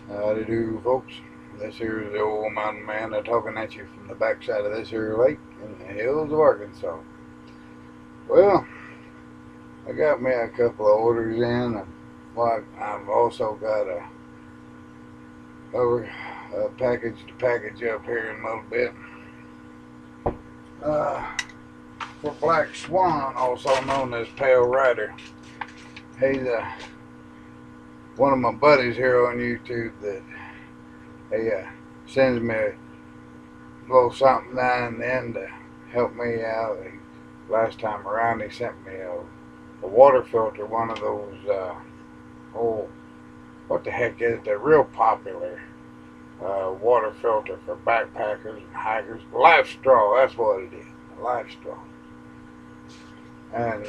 Howdy do, folks. This here is the old mountain man talking at you from the backside of this here lake in the hills of Arkansas. Well, I got me a couple of orders in, and I've also got a package to package up here in a little bit. Uh, for Black Swan, also known as Pale Rider. He's one of my buddies here on YouTube that he sends me a little something now and then to help me out. Last time around, he sent me a water filter, one of those, oh, what the heck is it? They're real popular water filter for backpackers and hikers. Life Straw, that's what it is, a Life Straw. And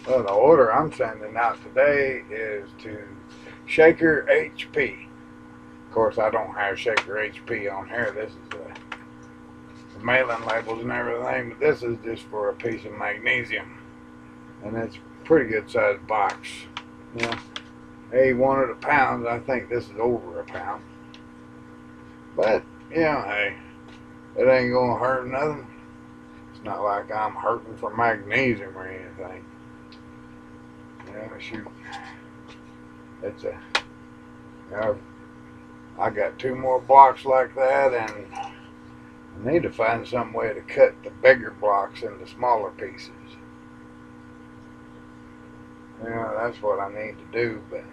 well, the order I'm sending out today is to ShakerHP. Of course, I don't have ShakerHP on here. This is the mailing labels and everything, but this is just for a piece of magnesium, and it's a pretty good sized box. Yeah, hey, wanted a pound. I think this is over a pound, but yeah, hey, it ain't gonna hurt nothing. It's not like I'm hurting for magnesium or anything. Yeah, shoot, it's a. You know, I got two more blocks like that, and I need to find some way to cut the bigger blocks into smaller pieces. Yeah, that's what I need to do, but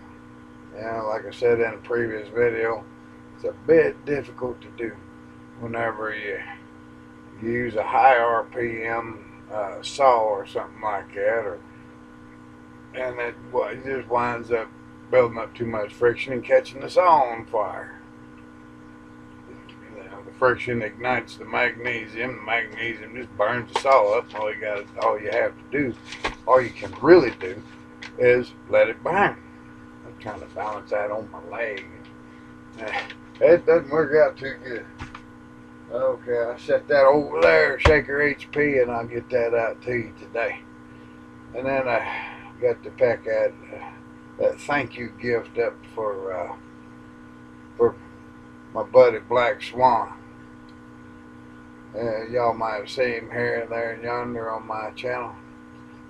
yeah, like I said in a previous video, it's a bit difficult to do whenever you use a high RPM saw or something like that, and it just winds up building up too much friction and catching the saw on fire. The friction ignites the magnesium. The magnesium just burns the saw up. All you have to do, all you can really do, is let it burn. I'm trying to balance that on my leg. It doesn't work out too good. Okay, I set that over there, ShakerHP, and I'll get that out to you today. And then I got to pack that thank you gift up for my buddy Black Swan. Y'all might have seen him here and there and yonder on my channel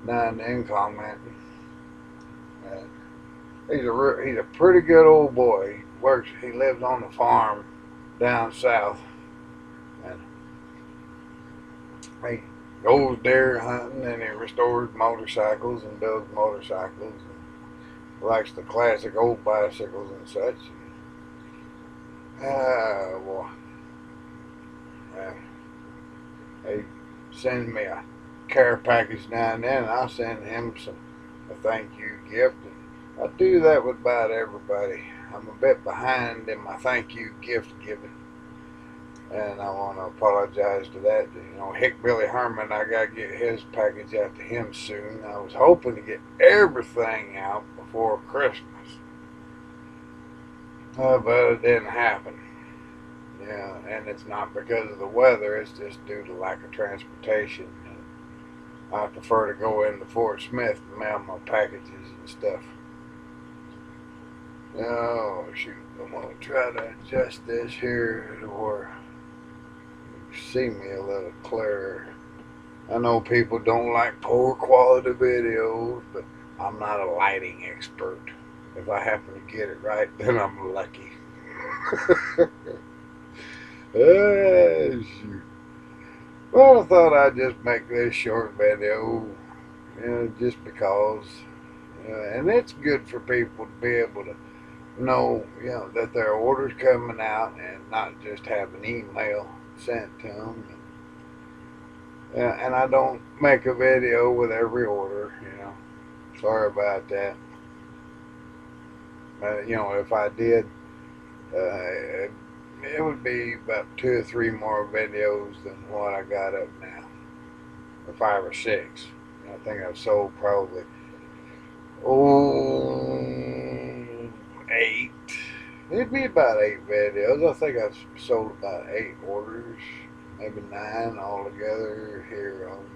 now and then commenting. He's a pretty good old boy. He lives on the farm down south, and he goes deer hunting, and he restores motorcycles and builds motorcycles, and likes the classic old bicycles and such. Well, he sends me a care package now and then, and I'll send him a thank you gift. And I do that with about everybody. I'm a bit behind in my thank you gift giving, and I want to apologize to that. You know, Hick Billy Herman, I got to get his package out to him soon. I was hoping to get everything out before Christmas, but it didn't happen. Yeah, and it's not because of the weather, it's just due to lack of transportation. I prefer to go into Fort Smith and mail my packages and stuff. Oh, shoot, I'm going to try to adjust this here to where you can see me a little clearer. I know people don't like poor quality videos, but I'm not a lighting expert. If I happen to get it right, then I'm lucky. Shoot. Well, I thought I'd just make this short video, just because, and it's good for people to be able to know, that their order's coming out and not just have an email sent to them. And I don't make a video with every order, Sorry about that. If I did, it would be about 2 or 3 more videos than what I got up now, or 5 or 6. I think I've sold probably 8. It'd be about 8 videos. I think I've sold about 8 orders, maybe 9 altogether here on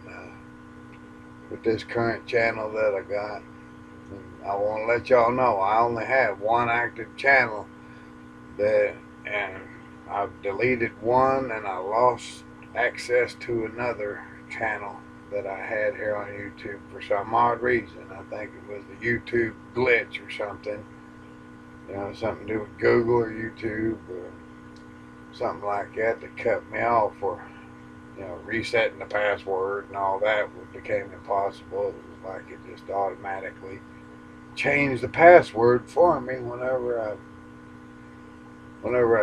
with this current channel that I got. And I want to let y'all know I only have one active channel that, and I've deleted one and I lost access to another channel that I had here on YouTube for some odd reason. I think it was the YouTube glitch or something. You know, something to do with Google or YouTube or something like that that cut me off, or you know, resetting the password and all that became impossible. It was like it just automatically changed the password for me whenever I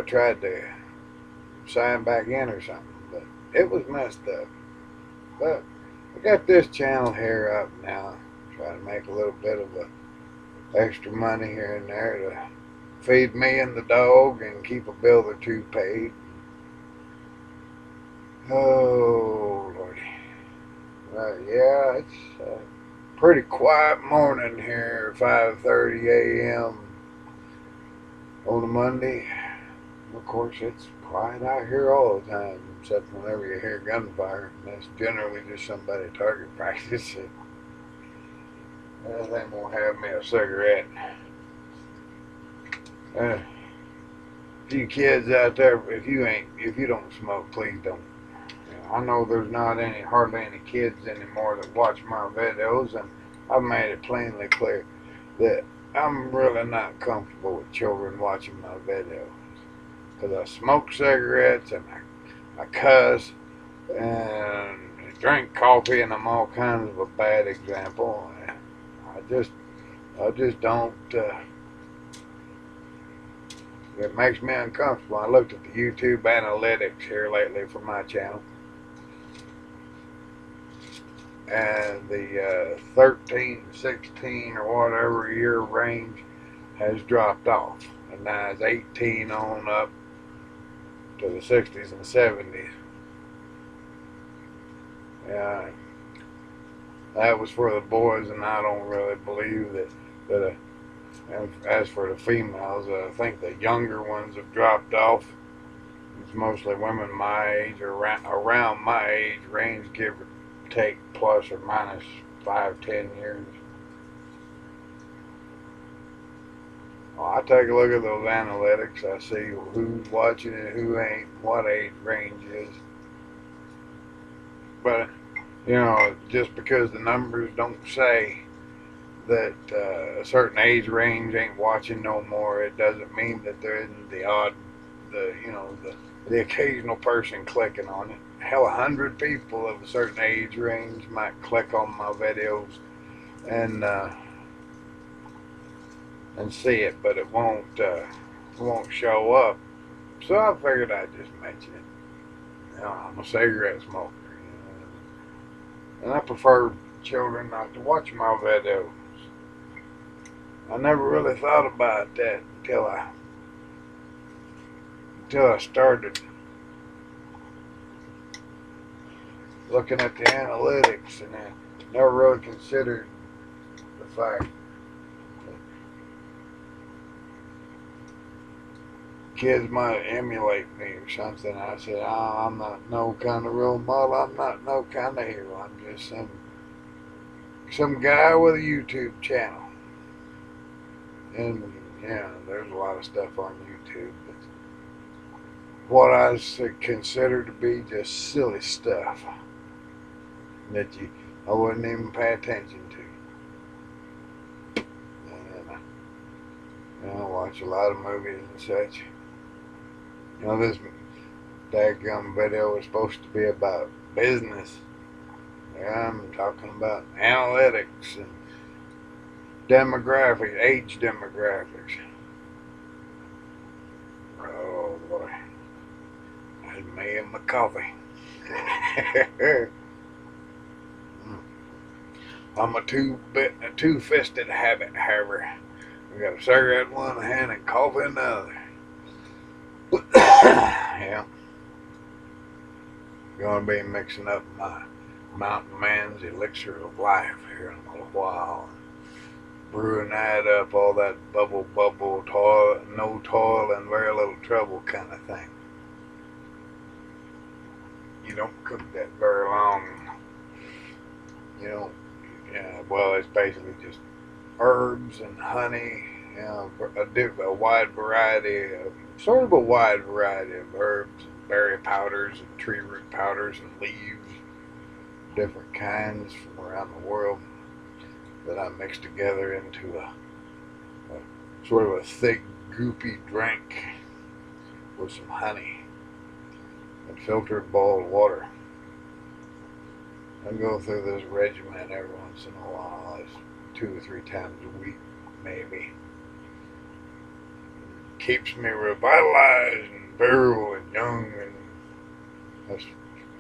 tried to sign back in or something. But it was messed up. But I got this channel here up now, trying to make a little bit of extra money here and there to feed me and the dog and keep a bill or two paid. Oh Lordy. Yeah, it's a pretty quiet morning here, 5:30 a.m. on a Monday. Of course, it's quiet out here all the time, except whenever you hear gunfire. And that's generally just somebody target practicing. They won't have me a cigarette. You kids out there, if you don't smoke, please don't. I know there's not hardly any kids anymore that watch my videos, and I've made it plainly clear that I'm really not comfortable with children watching my videos, because I smoke cigarettes and I cuss and drink coffee, and I'm all kinds of a bad example. I just don't. It makes me uncomfortable. I looked at the YouTube analytics here lately for my channel, and the 13, 16, or whatever year range has dropped off, and now it's 18 on up to the 60s and 70s. Yeah, that was for the boys, and I don't really believe that. As for the females, I think the younger ones have dropped off. It's mostly women my age, or around my age range, give or take, plus or minus 5, 10 years. Well, I take a look at those analytics. I see who's watching it, who ain't, what age range is. But, you know, just because the numbers don't say that a certain age range ain't watching no more, it doesn't mean that there isn't the occasional person clicking on it. Hell, 100 people of a certain age range might click on my videos and see it, but it won't show up. So I figured I'd just mention it. You know, I'm a cigarette smoker, and I prefer children not to watch my videos. I never really thought about that until I started looking at the analytics, and I never really considered the fact that kids might emulate me or something. I said, oh, I'm not no kind of role model. I'm not no kind of hero. I'm just some guy with a YouTube channel. And yeah, there's a lot of stuff on YouTube, but what I consider to be just silly stuff that I wouldn't even pay attention to. And I watch a lot of movies and such. You know, this daggum video was supposed to be about business. Yeah, I'm talking about analytics and demographics, age demographics. Oh boy, that's me and my coffee. I'm a two-fisted habit haver. We got a cigarette in one hand and coffee in the other. Yeah, gonna be mixing up my MountainMan's elixir of life here in a little while. Brewing that up, all that bubble, toil, no toil and very little trouble kind of thing. You don't cook that very long. You don't, yeah, well, it's basically just herbs and honey You know, a wide variety of, sort of a wide variety of herbs, and berry powders, and tree root powders, and leaves, different kinds from around the world that I mix together into a sort of a thick, goopy drink with some honey and filtered boiled water. I go through this regiment every once in a while. It's 2 or 3 times a week, maybe. Keeps me revitalized and virile and young, and that's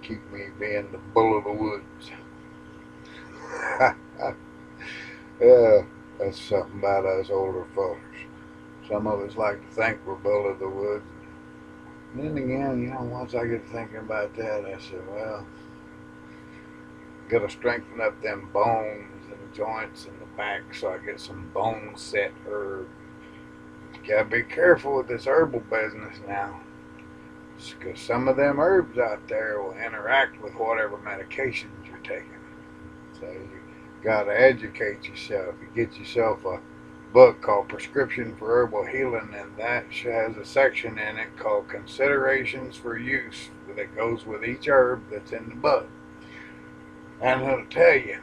keep me being the bull of the woods. Yeah, that's something about us older folks. Some of us like to think we're bull of the woods. And then again, you know, once I get thinking about that, I said, well, got to strengthen up them bones and joints in the back so I get some bone set herbs. Gotta be careful with this herbal business now, because some of them herbs out there will interact with whatever medications you're taking. So you gotta educate yourself. You get yourself a book called Prescription for Herbal Healing, and that has a section in it called Considerations for Use that goes with each herb that's in the book. And it'll tell you,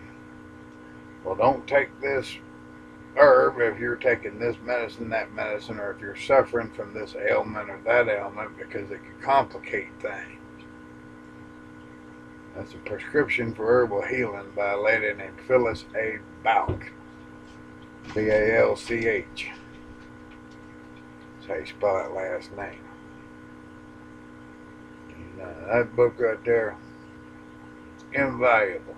well, don't take this herb if you're taking this medicine, that medicine, or if you're suffering from this ailment or that ailment, because it can complicate things. That's a Prescription for Herbal Healing by a lady named Phyllis A. Balch. B-A-L-C-H. That's how you spell that last name. And, that book right there, invaluable.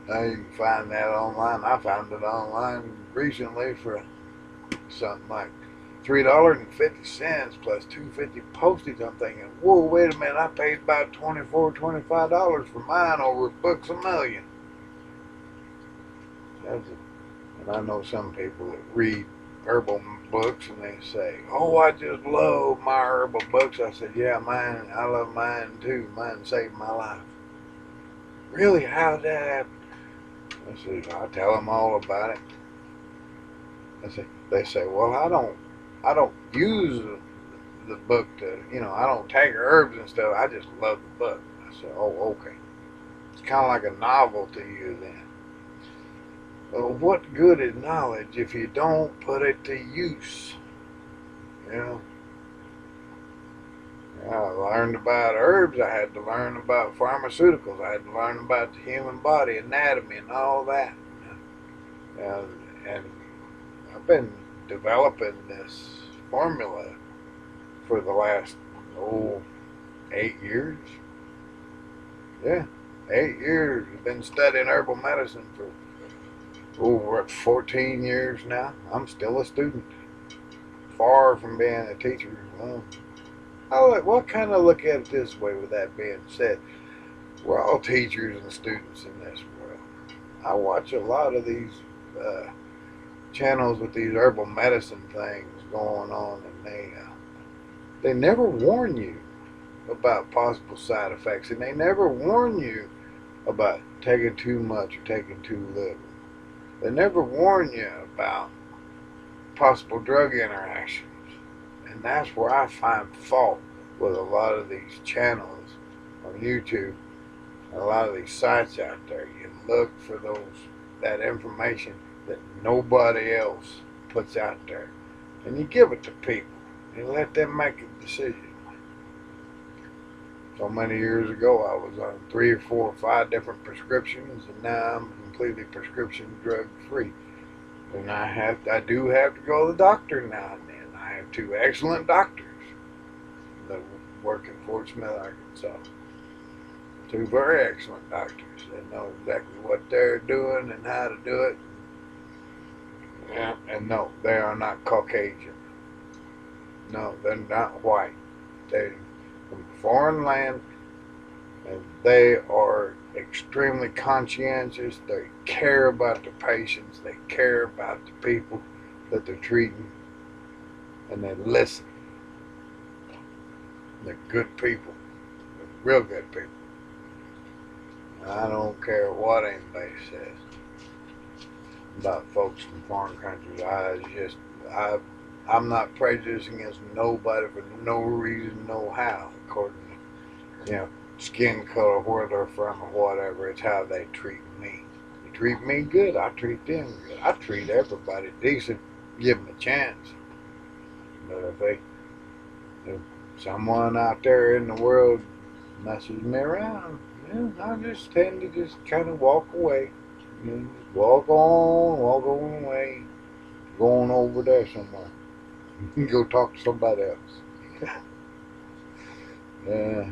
Now you can find that online. I found it online recently for something like $3.50 plus $2.50 postage. I'm thinking, whoa, wait a minute, I paid about $24-25 for mine over at Books A Million. And I know some people that read herbal books and they say, oh, I just love my herbal books. I said, yeah, mine, I love mine too. Mine saved my life. Really? How did that happen? I said, I tell them all about it. They say, well, I don't use the book to, you know, I don't take herbs and stuff. I just love the book. I said, oh, okay. It's kind of like a novel to you then. Well, what good is knowledge if you don't put it to use? You know? I learned about herbs. I had to learn about pharmaceuticals. I had to learn about the human body, anatomy, and all that. And I've been developing this formula for the last 8 years. Yeah, 8 years. I've been studying herbal medicine for over 14 years now. I'm still a student, far from being a teacher. Well, kind of look at it this way. With that being said, we're all teachers and students in this world. I watch a lot of these channels with these herbal medicine things going on, and they never warn you about possible side effects, and they never warn you about taking too much or taking too little. They never warn you about possible drug interactions. And that's where I find fault with a lot of these channels on YouTube, a lot of these sites out there. You look for that information that nobody else puts out there, and you give it to people and let them make a decision. So many years ago, I was on 3 or 4 or 5 different prescriptions, and now I'm completely prescription drug free. And I do have to go to the doctor now and then. I have 2 excellent doctors that work in Fort Smith, Arkansas. 2 very excellent doctors. They know exactly what they're doing and how to do it. Yeah, and no, they are not Caucasian. No, they're not white. They're from a foreign land, and they are extremely conscientious. They care about the patients. They care about the people that they're treating, and they listen. They're good people. They're real good people. I don't care what anybody says about folks from foreign countries. I'm not prejudiced against nobody for no reason, no how, according to, skin color, where they're from or whatever. It's how they treat me. They treat me good, I treat them good. I treat everybody decent, give them a chance. But if someone out there in the world messes me around, I just tend to just kind of walk away. Walk on away, going over there somewhere. Go talk to somebody else. Yeah,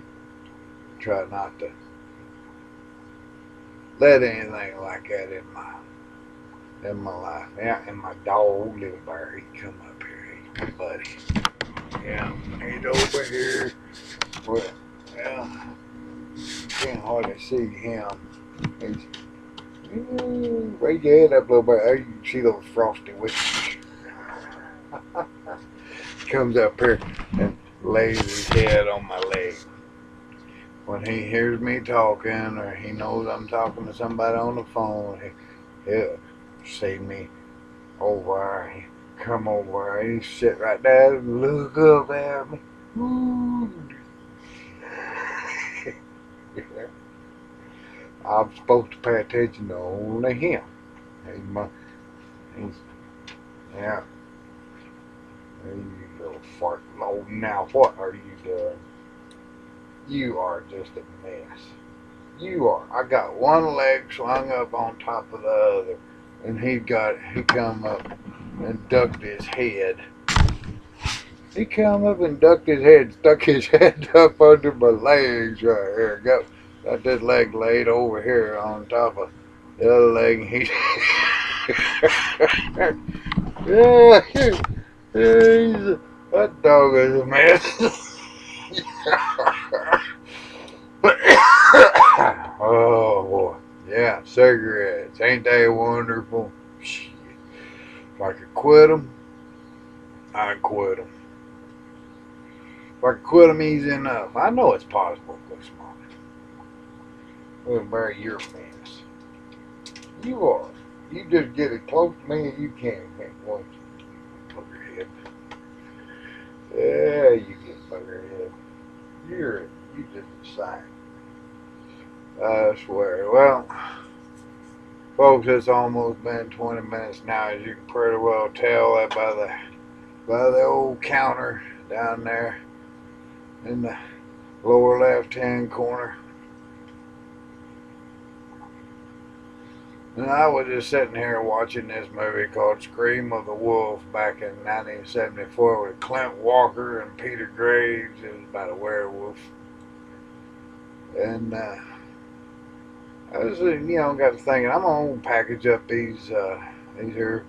try not to let anything like that in my life. Yeah, and my dog Little Bear, he come up here. He's my buddy. Yeah, he's over here. Well, can't hardly see him. He's raise your head up, Little Bear. You can see those frosty whiskers. Comes up here and lays his head on my leg. When he hears me talking or he knows I'm talking to somebody on the phone, he'll see me over. He come over. He sit right there and look up at me. I'm supposed to pay attention to only him. Yeah. You little fart. Oh, now what are you doing? You are just a mess. You are. I got one leg slung up on top of the other, and he come up and ducked his head. He come up and ducked his head, stuck his head up under my legs right here. Got this leg laid over here on top of the other leg, and he yeah, that dog is a mess. Oh boy, yeah, cigarettes, ain't they wonderful? Shit. If I could quit them, I'd quit them. If I could quit them easy enough, I know it's possible to quit smoking. Well, Barry, you're a mess. You are. You just get as close to me as you can. Once you buggerhead. Yeah, you get buggerhead. You just a sight. I swear. Well, folks, it's almost been 20 minutes now, as you can pretty well tell that by the old counter down there in the lower left-hand corner. And I was just sitting here watching this movie called Scream of the Wolf back in 1974 with Clint Walker and Peter Graves. It was about a werewolf. And I was, got to thinking, I'm going to package up these here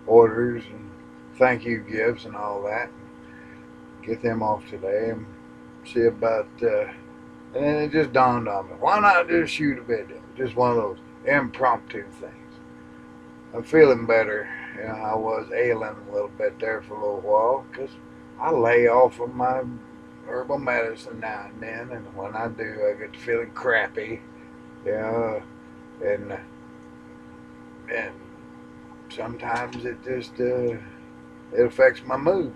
orders and thank you gifts and all that. Get them off today and see about, and then it just dawned on me, why not just shoot a video? Just one of those impromptu things. I'm feeling better. I was ailing a little bit there for a little while because I lay off of my herbal medicine now and then, and when I do, I get to feeling crappy. And sometimes it just it affects my mood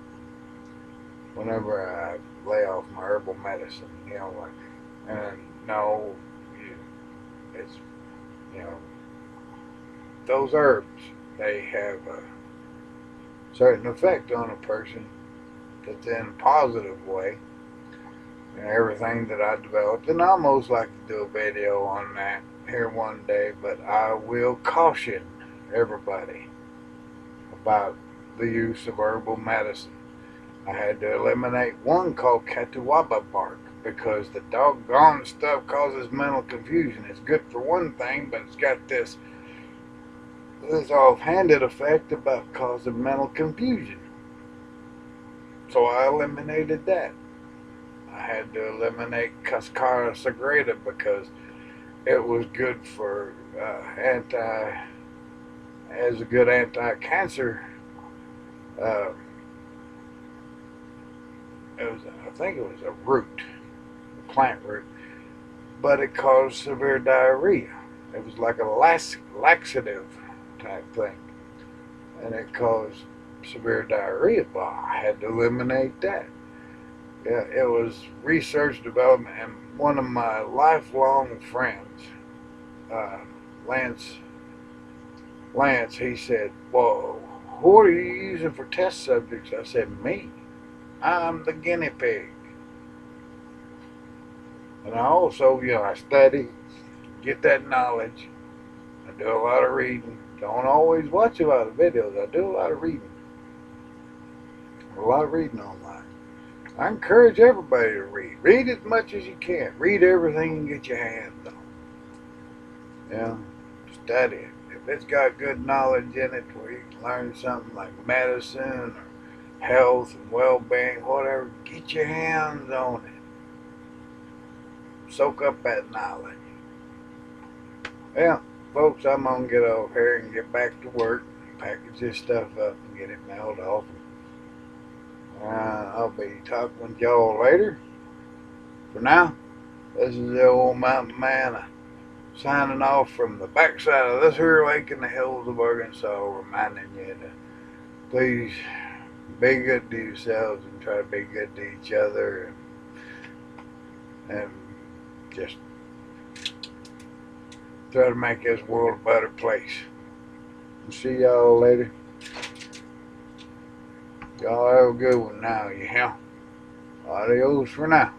whenever I lay off my herbal medicine. And no, it's those herbs, they have a certain effect on a person that's in a positive way. And everything that I developed, and I almost like to do a video on that here one day, but I will caution everybody about the use of herbal medicine. I had to eliminate one called catuaba bark because the doggone stuff causes mental confusion. It's good for one thing, but it's got this offhanded effect about causing mental confusion. So I eliminated that. I had to eliminate Cascara Sagrada because it was good for as a good anti-cancer. I think it was a root, a plant root. but it caused severe diarrhea. It was like a laxative type thing, and it caused severe diarrhea. Well, I had to eliminate that. Yeah, it was research development, and one of my lifelong friends, uh, Lance, he said, "Whoa, who are you using for test subjects?" I said, "Me. I'm the guinea pig." And I also, I study, get that knowledge. I do a lot of reading. Don't always watch a lot of videos. I do a lot of reading. A lot of reading online. I encourage everybody to read. Read as much as you can. Read everything you get your hands on. Study it. If it's got good knowledge in it where you can learn something like medicine or health and well-being, whatever, get your hands on it. Soak up that knowledge. Yeah, folks, I'm going to get over here and get back to work, package this stuff up and get it mailed off. I'll be talking with y'all later. For now, this is the old MountainMan signing off from the backside of this here lake in the hills of Arkansas, reminding you to please be good to yourselves and try to be good to each other, and just try to make this world a better place. See y'all later. Y'all have a good one now, Adios for now.